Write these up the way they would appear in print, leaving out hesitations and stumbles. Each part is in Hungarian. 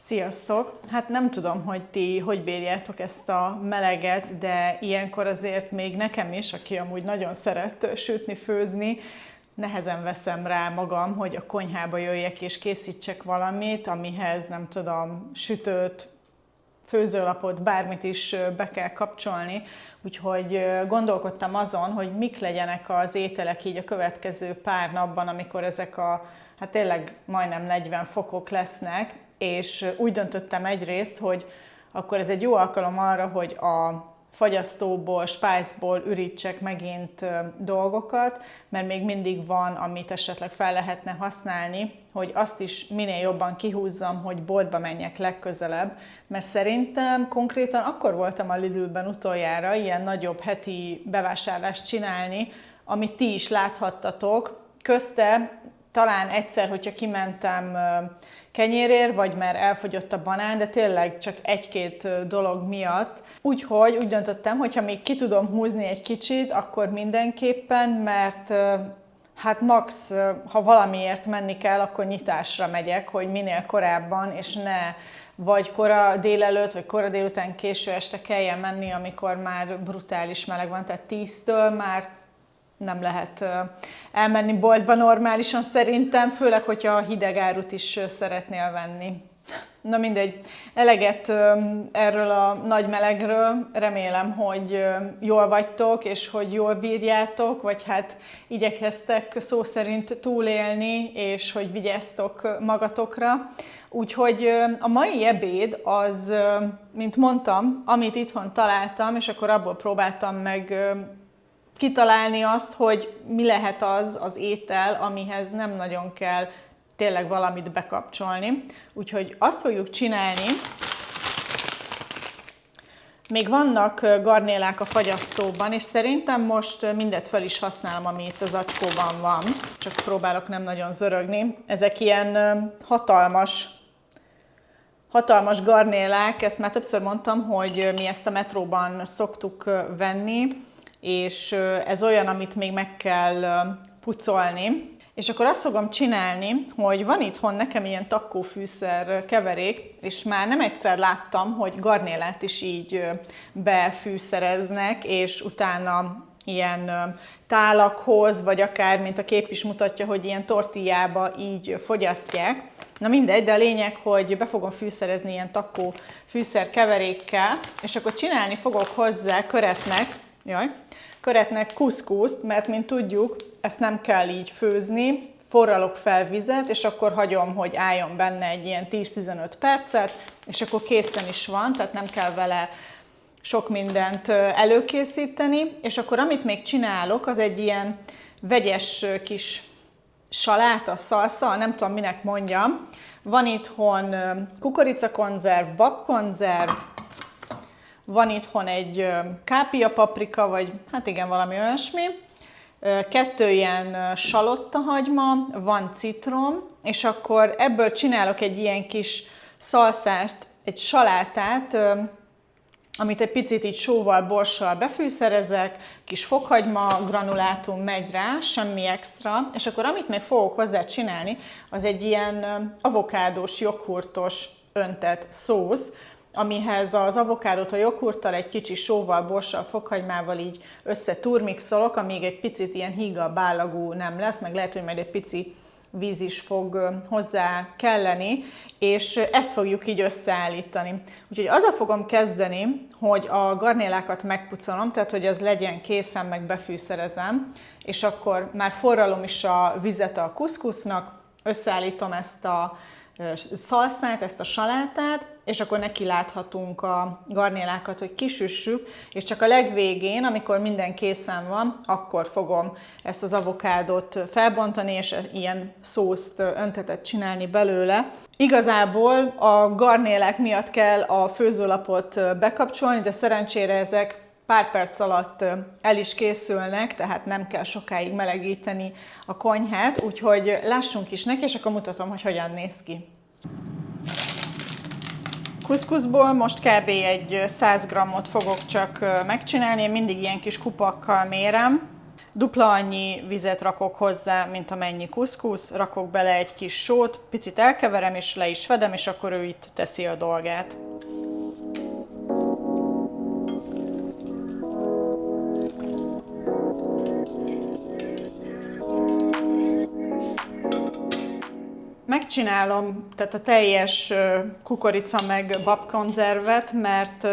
Sziasztok! Hát nem tudom, hogy ti hogy bírjátok ezt a meleget, de ilyenkor azért még nekem is, aki amúgy nagyon szeret sütni, főzni, nehezen veszem rá magam, hogy a konyhába jöjjek és készítsek valamit, amihez nem tudom, sütőt, főzőlapot, bármit is be kell kapcsolni. Úgyhogy gondolkodtam azon, hogy mik legyenek az ételek így a következő pár napban, amikor ezek a, hát tényleg majdnem 40 fokok lesznek, és úgy döntöttem egyrészt, hogy akkor ez egy jó alkalom arra, hogy a fagyasztóból, spájzból ürítsek megint dolgokat, mert még mindig van, amit esetleg fel lehetne használni, hogy azt is minél jobban kihúzzam, hogy boltba menjek legközelebb, mert szerintem konkrétan akkor voltam a Lidlben utoljára ilyen nagyobb heti bevásárlást csinálni, amit ti is láthattatok, közte talán egyszer, hogyha kimentem kenyérért, vagy mert elfogyott a banán, de tényleg csak egy-két dolog miatt. Úgyhogy úgy döntöttem, hogyha még ki tudom húzni egy kicsit, akkor mindenképpen, mert hát max, ha valamiért menni kell, akkor nyitásra megyek, hogy minél korábban, és ne vagy kora délelőtt, vagy kora délután késő este kelljen menni, amikor már brutális meleg van, tehát 10-től már nem lehet elmenni boltba normálisan szerintem, főleg, hogyha a hideg árut is szeretnél venni. Na mindegy, eleget erről a nagy melegről, remélem, hogy jól vagytok, és hogy jól bírjátok, vagy hát igyekeztek szó szerint túlélni, és hogy vigyáztok magatokra. Úgyhogy a mai ebéd az, mint mondtam, amit itthon találtam, és akkor abból próbáltam meg kitalálni azt, hogy mi lehet az étel, amihez nem nagyon kell tényleg valamit bekapcsolni. Úgyhogy azt fogjuk csinálni. Még vannak garnélák a fagyasztóban, és szerintem most mindet fel is használom, ami itt az zacskóban van. Csak próbálok nem nagyon zörögni. Ezek ilyen hatalmas garnélák, ezt már többször mondtam, hogy mi ezt a metróban szoktuk venni, és ez olyan, amit még meg kell pucolni. És akkor azt fogom csinálni, hogy van itthon nekem ilyen takkófűszer keverék, és már nem egyszer láttam, hogy garnélát is így befűszereznek, és utána ilyen tálakhoz, vagy akár, mint a kép is mutatja, hogy ilyen tortillába így fogyasztják. Na mindegy, de a lényeg, hogy be fogom fűszerezni ilyen takkó fűszer keverékkel, és akkor csinálni fogok hozzá köretnek kuszkuszt, mert mint tudjuk, ezt nem kell így főzni, forralok fel vizet, és akkor hagyom, hogy álljon benne egy ilyen 10-15 percet, és akkor készen is van, tehát nem kell vele sok mindent előkészíteni, és akkor amit még csinálok, az egy ilyen vegyes kis saláta, szalsza, nem tudom minek mondjam. Van itthon kukoricakonzerv, babkonzerv, van itthon egy kápia paprika, vagy hát igen, valami olyasmi. 2 ilyen salottahagyma, van citrom, és akkor ebből csinálok egy ilyen kis szalszást, egy salátát, amit egy picit így sóval, borssal befűszerezek, kis fokhagyma granulátum megy rá, semmi extra, és akkor amit még fogok hozzá csinálni, az egy ilyen avokádós, joghurtos öntött szósz, amihez az avokádót a joghurttal, egy kicsi sóval, borssal, fokhagymával így összeturmixolok, amíg egy picit ilyen hígabb állagú nem lesz, meg lehet, hogy majd egy pici víz is fog hozzá kelleni, és ezt fogjuk így összeállítani. Úgyhogy azzal fogom kezdeni, hogy a garnélákat megpucolom, tehát hogy az legyen készen, meg befűszerezem, és akkor már forralom is a vizet a kuszkusznak, összeállítom ezt a szalszát, ezt a salátát, és akkor neki láthatunk a garnélákat, hogy kisüssük, és csak a legvégén, amikor minden készen van, akkor fogom ezt az avokádot felbontani, és ilyen szószt, öntetet csinálni belőle. Igazából a garnélák miatt kell a főzőlapot bekapcsolni, de szerencsére ezek pár perc alatt el is készülnek, tehát nem kell sokáig melegíteni a konyhát, úgyhogy lássunk is neki, és akkor mutatom, hogy hogyan néz ki. Kuszkuszból most kb. Egy 100 g-ot fogok csak megcsinálni, én mindig ilyen kis kupakkal mérem. Dupla annyi vizet rakok hozzá, mint amennyi kuszkusz, rakok bele egy kis sót, picit elkeverem és le is fedem, és akkor ő itt teszi a dolgát. Megcsinálom tehát a teljes kukorica meg babkonzervet, mert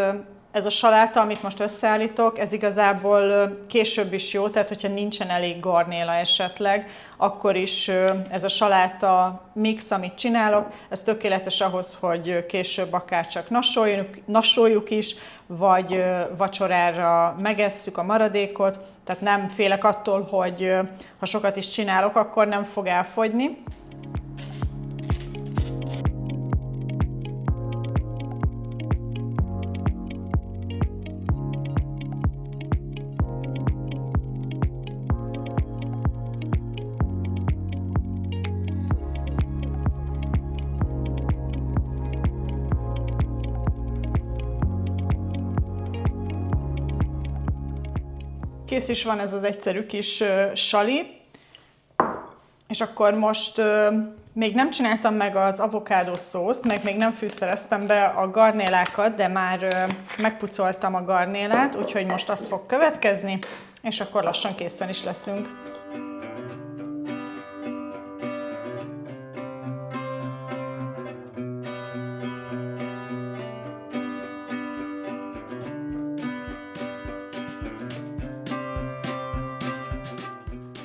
ez a saláta, amit most összeállítok, ez igazából később is jó, tehát hogyha nincsen elég garnéla esetleg, akkor is ez a saláta mix, amit csinálok, ez tökéletes ahhoz, hogy később akár csak nasoljuk is, vagy vacsorára megesszük a maradékot, tehát nem félek attól, hogy ha sokat is csinálok, akkor nem fog elfogyni. Kész is van ez az egyszerű kis sali, és akkor most még nem csináltam meg az avokádó szószt, meg még nem fűszereztem be a garnélákat, de már megpucoltam a garnélát, úgyhogy most az fog következni, és akkor lassan készen is leszünk.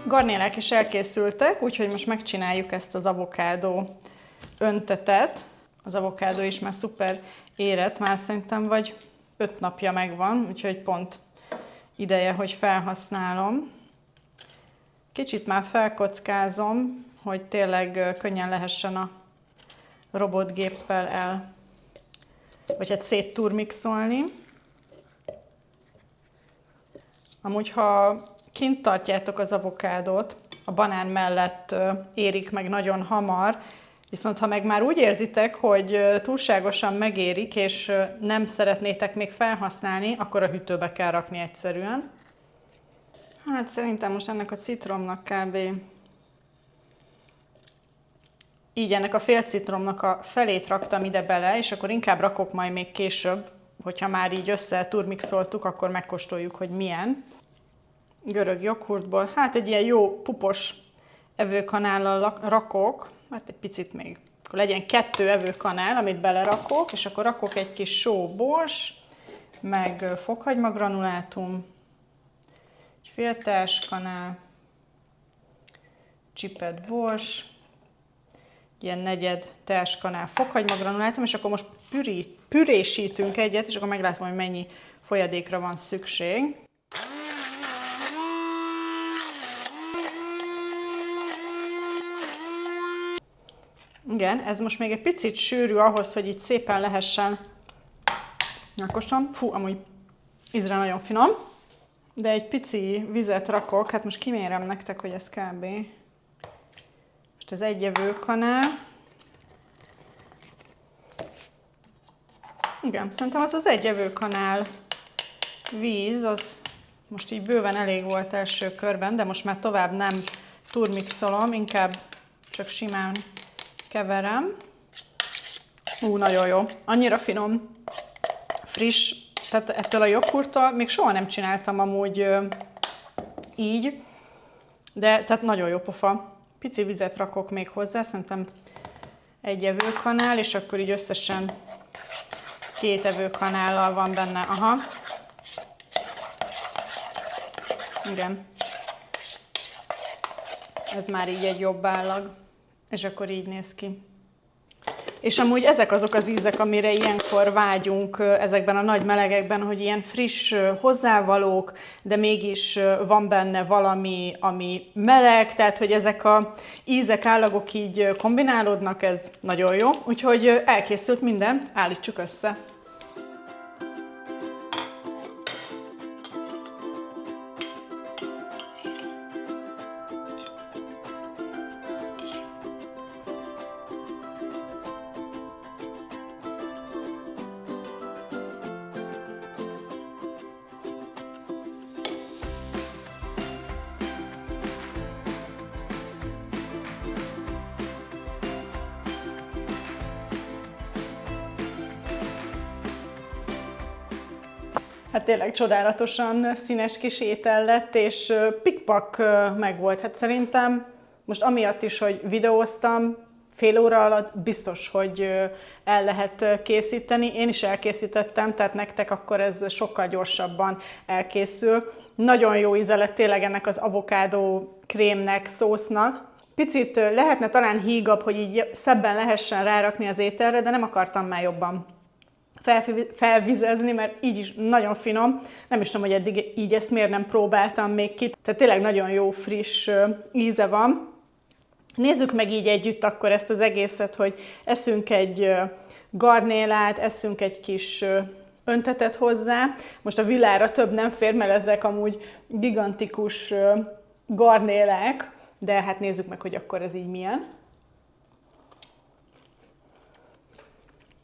Garnélák is elkészültek, úgyhogy most megcsináljuk ezt az avokádó öntetet. Az avokádó is már szuper érett, már szerintem vagy 5 napja megvan, úgyhogy pont ideje, hogy felhasználom. Kicsit már felkockázom, hogy tényleg könnyen lehessen a robotgéppel vagy hát szétturmixolni. Amúgy, ha kint tartjátok az avokádót, a banán mellett érik meg nagyon hamar, viszont ha meg már úgy érzitek, hogy túlságosan megérik, és nem szeretnétek még felhasználni, akkor a hűtőbe kell rakni egyszerűen. Hát szerintem most ennek a citromnak kb. Így ennek a fél citromnak a felét raktam ide bele, és akkor inkább rakok majd még később, hogyha már így összeturmixoltuk, akkor megkóstoljuk, hogy milyen. Görög joghurtból, hát egy ilyen jó pupos evőkanállal rakok, hát egy picit még, akkor legyen 2 evőkanál, amit belerakok, és akkor rakok egy kis sóbors, meg fokhagymagranulátum, egy fél teáskanál, csipet bors, ilyen negyed teáskanál fokhagymagranulátum, és akkor most pürésítünk egyet, és akkor meglátom, hogy mennyi folyadékra van szükség. Igen, ez most még egy picit sűrű ahhoz, hogy itt szépen lehessen megkóstolni. Fú, amúgy ízre nagyon finom, de egy pici vizet rakok, hát most kimérem nektek, hogy ez kb. Most ez 1 evőkanál. Igen, szerintem az 1 evőkanál víz, az most így bőven elég volt első körben, de most már tovább nem turmixolom, inkább csak simán keverem. Nagyon jó. Annyira finom, friss, tehát ettől a joghurttól még soha nem csináltam amúgy így, de tehát nagyon jó pofa. Pici vizet rakok még hozzá, szerintem 1 evőkanál, és akkor így összesen 2 evőkanállal van benne. Aha. Igen. Ez már így egy jobb állag. És akkor így néz ki. És amúgy ezek azok az ízek, amire ilyenkor vágyunk ezekben a nagy melegekben, hogy ilyen friss hozzávalók, de mégis van benne valami, ami meleg, tehát hogy ezek a ízek, állagok így kombinálódnak, ez nagyon jó. Úgyhogy elkészült minden, állítsuk össze. Hát tényleg csodálatosan színes kis étel lett, és pikpak megvolt. Hát szerintem most amiatt is, hogy videóztam, fél óra alatt biztos, hogy el lehet készíteni. Én is elkészítettem, tehát nektek akkor ez sokkal gyorsabban elkészül. Nagyon jó íze lett tényleg ennek az avokádó krémnek, szósznak. Picit lehetne talán hígabb, hogy így szebben lehessen rárakni az ételre, de nem akartam már jobban felvizezni, mert így is nagyon finom. Nem is tudom, hogy eddig így ezt miért nem próbáltam még ki. Tehát tényleg nagyon jó, friss íze van. Nézzük meg így együtt akkor ezt az egészet, hogy eszünk egy garnélát, eszünk egy kis öntetet hozzá. Most a villára több nem fér, mert ezek amúgy gigantikus garnélák, de hát nézzük meg, hogy akkor ez így milyen.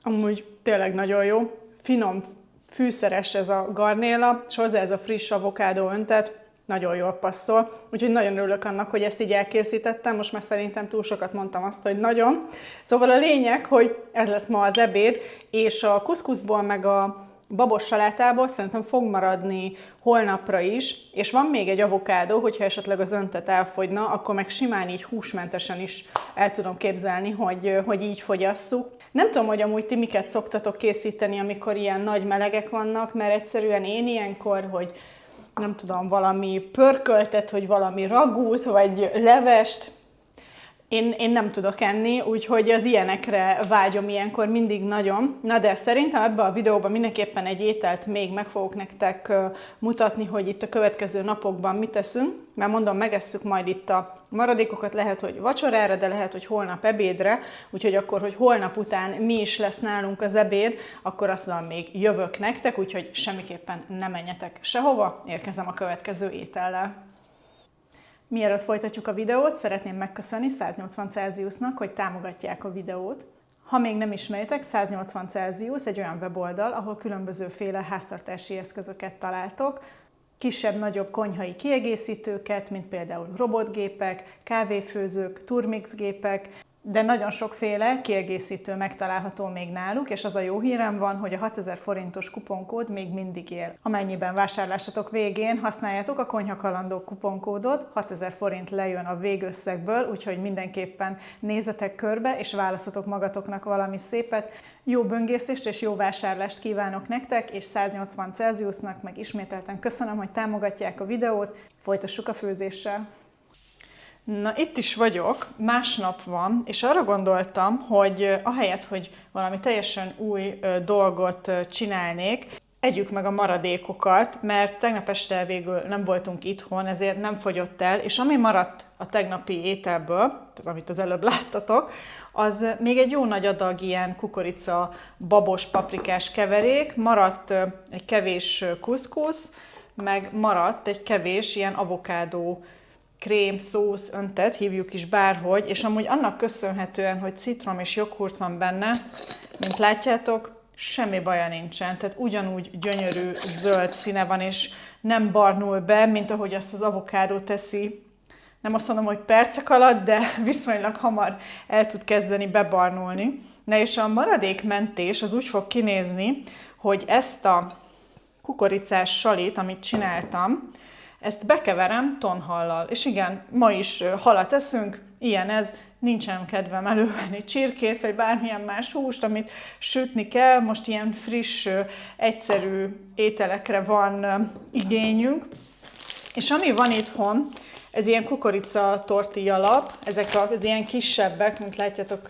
Amúgy tényleg nagyon jó, finom, fűszeres ez a garnéla, és hozzá ez a friss avokádó öntet nagyon jól passzol. Úgyhogy nagyon örülök annak, hogy ezt így elkészítettem, most már szerintem túl sokat mondtam azt, hogy nagyon. Szóval a lényeg, hogy ez lesz ma az ebéd, és a kuszkuszból meg a babos salátából szerintem fog maradni holnapra is, és van még egy avokádó, hogyha esetleg az öntet elfogyna, akkor meg simán így húsmentesen is el tudom képzelni, hogy így fogyasszuk. Nem tudom, hogy amúgy ti miket szoktatok készíteni, amikor ilyen nagy melegek vannak, mert egyszerűen én ilyenkor, hogy nem tudom, valami pörköltet, hogy valami ragút, vagy levest, én nem tudok enni, úgyhogy az ilyenekre vágyom ilyenkor mindig nagyon. Na de szerintem ebben a videóban mindenképpen egy ételt még meg fogok nektek mutatni, hogy itt a következő napokban mit teszünk. Mert mondom, megesszük majd itt a maradékokat, lehet, hogy vacsorára, de lehet, hogy holnap ebédre. Úgyhogy akkor, hogy holnap után mi is lesz nálunk az ebéd, akkor azzal még jövök nektek, úgyhogy semmiképpen ne menjetek sehova, érkezem a következő étellel. Mielőtt folytatjuk a videót, szeretném megköszönni 180 Celsiusnak, hogy támogatják a videót. Ha még nem ismeritek, 180 Celsius egy olyan weboldal, ahol különbözőféle háztartási eszközöket találtok, kisebb-nagyobb konyhai kiegészítőket, mint például robotgépek, kávéfőzők, turmixgépek, de nagyon sokféle kiegészítő megtalálható még náluk, és az a jó hírem van, hogy a 6000 forintos kuponkód még mindig él. Amennyiben vásárlásatok végén használjátok a Konyhakalandok kuponkódot, 6000 forint lejön a végösszegből, úgyhogy mindenképpen nézzetek körbe, és választatok magatoknak valami szépet. Jó böngészést és jó vásárlást kívánok nektek, és 180 Celsiusnak meg ismételten köszönöm, hogy támogatják a videót. Folytassuk a főzéssel. Na, itt is vagyok, másnap van, és arra gondoltam, hogy ahelyett, hogy valami teljesen új dolgot csinálnék, együk meg a maradékokat, mert tegnap este végül nem voltunk itthon, ezért nem fogyott el, és ami maradt a tegnapi ételből, tehát amit az előbb láttatok, az még egy jó nagy adag ilyen kukorica, babos, paprikás keverék, maradt egy kevés kuszkusz, meg maradt egy kevés ilyen avokádó krém, szósz, öntet, hívjuk is bárhogy, és amúgy annak köszönhetően, hogy citrom és joghurt van benne, mint látjátok, semmi baja nincsen, tehát ugyanúgy gyönyörű zöld színe van, és nem barnul be, mint ahogy azt az avokádó teszi. Nem azt mondom, hogy percek alatt, de viszonylag hamar el tud kezdeni bebarnulni. Na és a maradékmentés az úgy fog kinézni, hogy ezt a kukoricás salit, amit csináltam, ezt bekeverem tonhallal. És igen, ma is halat eszünk, ilyen ez, nincsen kedvem elővenni csirkét, vagy bármilyen más húst, amit sütni kell. Most ilyen friss, egyszerű ételekre van igényünk. És ami van itthon, ez ilyen kukorica tortilla lap, ezek az ilyen kisebbek, mint látjátok,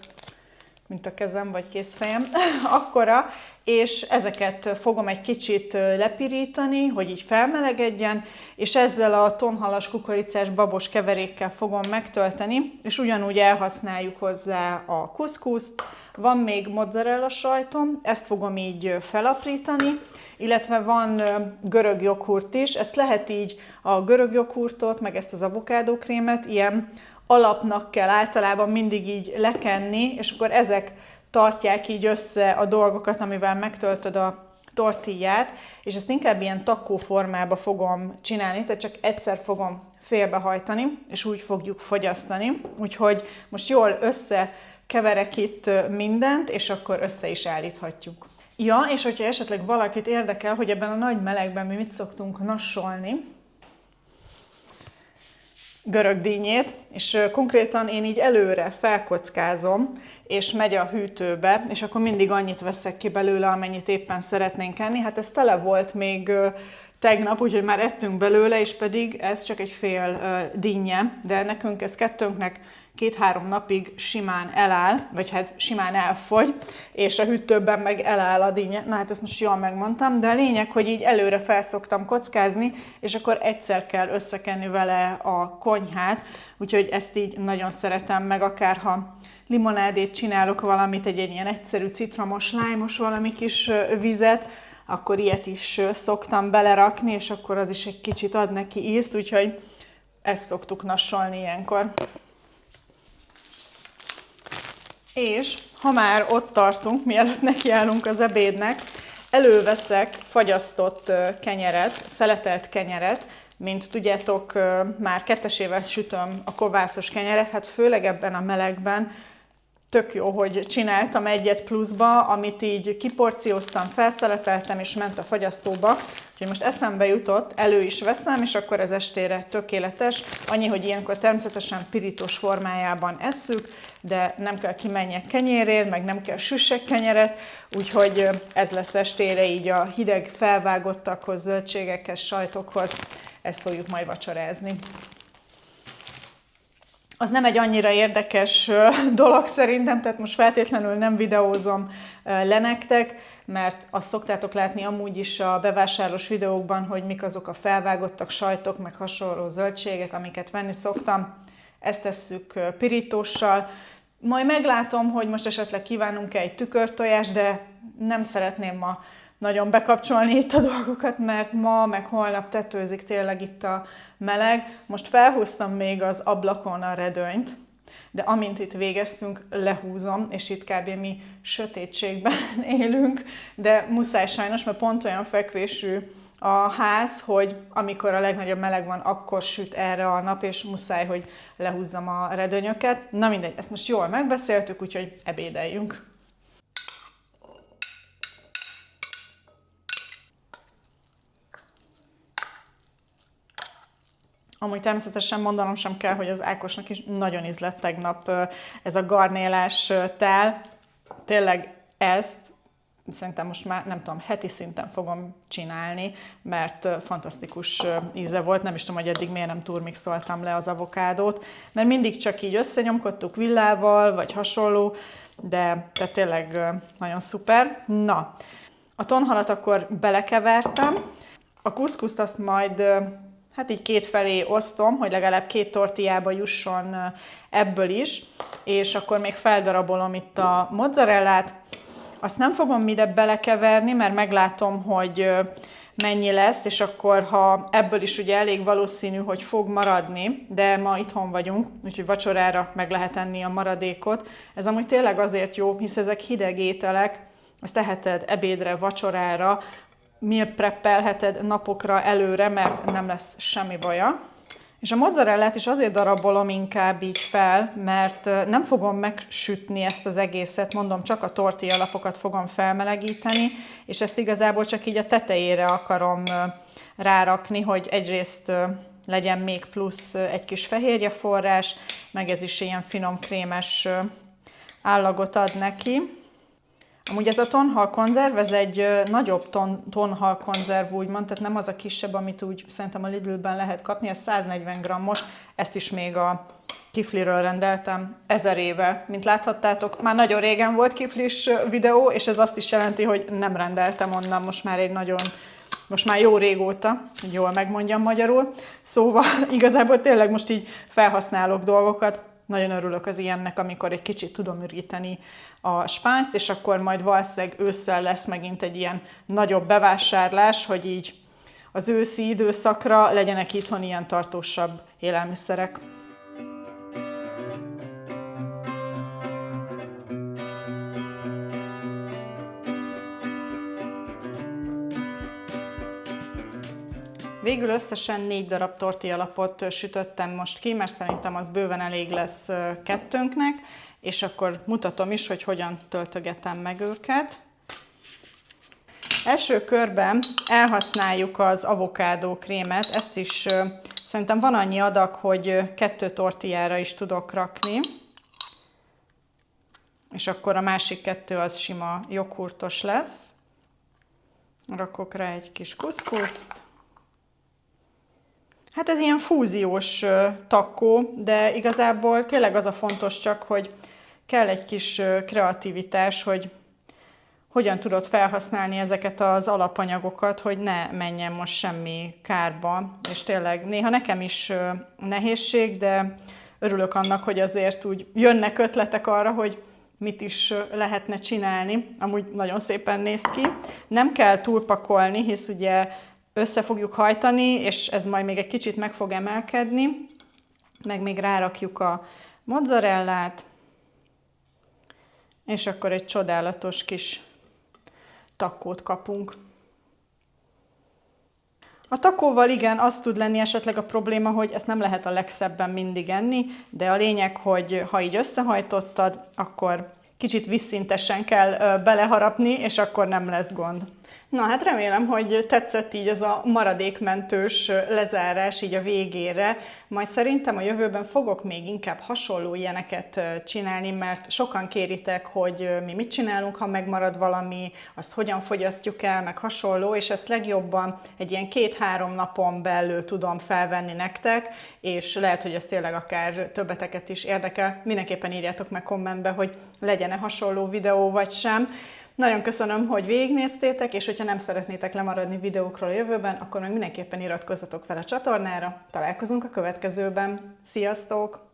mint a kezem vagy kézfejem, akkora, és ezeket fogom egy kicsit lepirítani, hogy így felmelegedjen, és ezzel a tonhalas kukoricás babos keverékkel fogom megtölteni, és ugyanúgy elhasználjuk hozzá a kuszkuszt. Van még mozzarella sajtom, ezt fogom így felaprítani, illetve van görög joghurt is, ezt lehet így a görög joghurtot, meg ezt az avokádókrémet ilyen alapnak kell általában mindig így lekenni, és akkor ezek tartják így össze a dolgokat, amivel megtöltöd a tortillát, és ezt inkább ilyen takkó formába fogom csinálni, tehát csak egyszer fogom félbehajtani, és úgy fogjuk fogyasztani. Úgyhogy most jól összekeverem keverek itt mindent, és akkor össze is állíthatjuk. Ja, és hogyha esetleg valakit érdekel, hogy ebben a nagy melegben mi mit szoktunk nassolni, görög dinnyét, és konkrétan én így előre felkockázom, és megy a hűtőbe, és akkor mindig annyit veszek ki belőle, amennyit éppen szeretnénk enni. Hát ez tele volt még tegnap, úgyhogy már ettünk belőle, és pedig ez csak egy fél dinnye, de nekünk ez kettőnknek 2-3 napig simán eláll, vagy hát simán elfogy, és a hűtőben meg eláll a dinnye. Na hát ezt most jól megmondtam, de a lényeg, hogy így előre felszoktam kockázni, és akkor egyszer kell összekenni vele a konyhát, úgyhogy ezt így nagyon szeretem meg, akárha limonádét csinálok valamit, egy ilyen egyszerű citromos, lájmos valami kis vizet, akkor ilyet is szoktam belerakni, és akkor az is egy kicsit ad neki ízt, úgyhogy ezt szoktuk nassolni ilyenkor. És ha már ott tartunk, mielőtt nekiállunk az ebédnek, előveszek fagyasztott kenyeret, szeletelt kenyeret, mint tudjátok, már 2-ével sütöm a kovászos kenyeret, hát főleg ebben a melegben tök jó, hogy csináltam egyet pluszba, amit így kiporcióztam, felszeleteltem, és ment a fagyasztóba. Úgyhogy most eszembe jutott, elő is veszem, és akkor ez estére tökéletes. Annyi, hogy ilyenkor természetesen pirítós formájában esszük, de nem kell kimenjek kenyérért, meg nem kell süssek kenyeret, úgyhogy ez lesz estére így a hideg felvágottakhoz, zöldségekhez, sajtokhoz. Ezt fogjuk majd vacsorázni. Az nem egy annyira érdekes dolog szerintem, tehát most feltétlenül nem videózom le nektek, mert azt szoktátok látni amúgy is a bevásárlós videókban, hogy mik azok a felvágottak sajtok, meg hasonló zöldségek, amiket venni szoktam. Ezt tesszük pirítóssal. Majd meglátom, hogy most esetleg kívánunk-e egy tükörtojást, de nem szeretném ma nagyon bekapcsolni itt a dolgokat, mert ma meg holnap tetőzik tényleg itt a meleg. Most felhúztam még az ablakon a redőnyt, de amint itt végeztünk, lehúzom, és itt kb. Mi sötétségben élünk, de muszáj sajnos, mert pont olyan fekvésű a ház, hogy amikor a legnagyobb meleg van, akkor süt erre a nap, és muszáj, hogy lehúzzam a redőnyöket. Na mindegy, ezt most jól megbeszéltük, úgyhogy ebédeljünk. Amúgy természetesen mondanom sem kell, hogy az Ákosnak is nagyon ízlett tegnap ez a garnélás tel. Tényleg ezt szerintem most már, nem tudom, heti szinten fogom csinálni, mert fantasztikus íze volt. Nem is tudom, hogy eddig miért nem turmixoltam le az avokádót, mert mindig csak így összenyomkodtuk villával, vagy hasonló, de tényleg nagyon szuper. Na, a tonhalat akkor belekevertem. A kuszkuszt azt majd hát így kétfelé osztom, hogy legalább 2 tortillába jusson ebből is, és akkor még feldarabolom itt a mozzarellát. Azt nem fogom ide belekeverni, mert meglátom, hogy mennyi lesz, és akkor ha ebből is ugye elég valószínű, hogy fog maradni, de ma itthon vagyunk, úgyhogy vacsorára meg lehet enni a maradékot. Ez amúgy tényleg azért jó, hisz ezek hideg ételek, ezt teheted ebédre, vacsorára, meal preppelheted napokra előre, mert nem lesz semmi baja. És a mozzarellát is azért darabolom inkább így fel, mert nem fogom megsütni ezt az egészet, mondom, csak a tortilla lapokat fogom felmelegíteni, és ezt igazából csak így a tetejére akarom rárakni, hogy egyrészt legyen még plusz egy kis fehérjeforrás, meg ez is ilyen finom krémes állagot ad neki. Amúgy ez a tonhal konzerv, ez egy nagyobb tonhal konzerv, úgymond, tehát nem az a kisebb, amit úgy szerintem a Lidlben lehet kapni, ez 140 g-os, ezt is még a kifliről rendeltem 1000 éve. Mint láthattátok, már nagyon régen volt kiflis videó, és ez azt is jelenti, hogy nem rendeltem onnan most már jó régóta, hogy jól megmondjam magyarul. Szóval igazából tényleg most így felhasználok dolgokat. Nagyon örülök az ilyennek, amikor egy kicsit tudom üríteni a spánzt, és akkor majd valószínűleg ősszel lesz megint egy ilyen nagyobb bevásárlás, hogy így az őszi időszakra legyenek itthon ilyen tartósabb élelmiszerek. Végül összesen 4 darab tortillalapot sütöttem most ki, mert szerintem az bőven elég lesz kettőnknek, és akkor mutatom is, hogy hogyan töltögetem meg őket. Első körben elhasználjuk az avokádó krémet, ezt is szerintem van annyi adag, hogy 2 tortillára is tudok rakni. És akkor a másik 2 az sima joghurtos lesz. Rakok rá egy kis kuszkuszt. Hát ez ilyen fúziós takkó, de igazából tényleg az a fontos csak, hogy kell egy kis kreativitás, hogy hogyan tudod felhasználni ezeket az alapanyagokat, hogy ne menjen most semmi kárba. És tényleg néha nekem is nehézség, de örülök annak, hogy azért úgy jönnek ötletek arra, hogy mit is lehetne csinálni. Amúgy nagyon szépen néz ki. Nem kell túlpakolni, hisz ugye össze fogjuk hajtani, és ez majd még egy kicsit meg fog emelkedni. Meg még rárakjuk a mozzarellát, és akkor egy csodálatos kis takkót kapunk. A takóval igen, az tud lenni esetleg a probléma, hogy ezt nem lehet a legszebben mindig enni, de a lényeg, hogy ha így összehajtottad, akkor kicsit vízszintesen kell beleharapni, és akkor nem lesz gond. Na hát remélem, hogy tetszett így ez a maradékmentős lezárás így a végére, majd szerintem a jövőben fogok még inkább hasonló ilyeneket csinálni, mert sokan kéritek, hogy mi mit csinálunk, ha megmarad valami, azt hogyan fogyasztjuk el, meg hasonló, és ezt legjobban egy ilyen 2-3 napon belül tudom felvenni nektek, és lehet, hogy ez tényleg akár többeteket is érdekel. Mindenképpen írjátok meg kommentbe, hogy legyen-e hasonló videó vagy sem. Nagyon köszönöm, hogy végignéztétek, és hogyha nem szeretnétek lemaradni videókról a jövőben, akkor meg mindenképpen iratkozzatok fel a csatornára. Találkozunk a következőben. Sziasztok!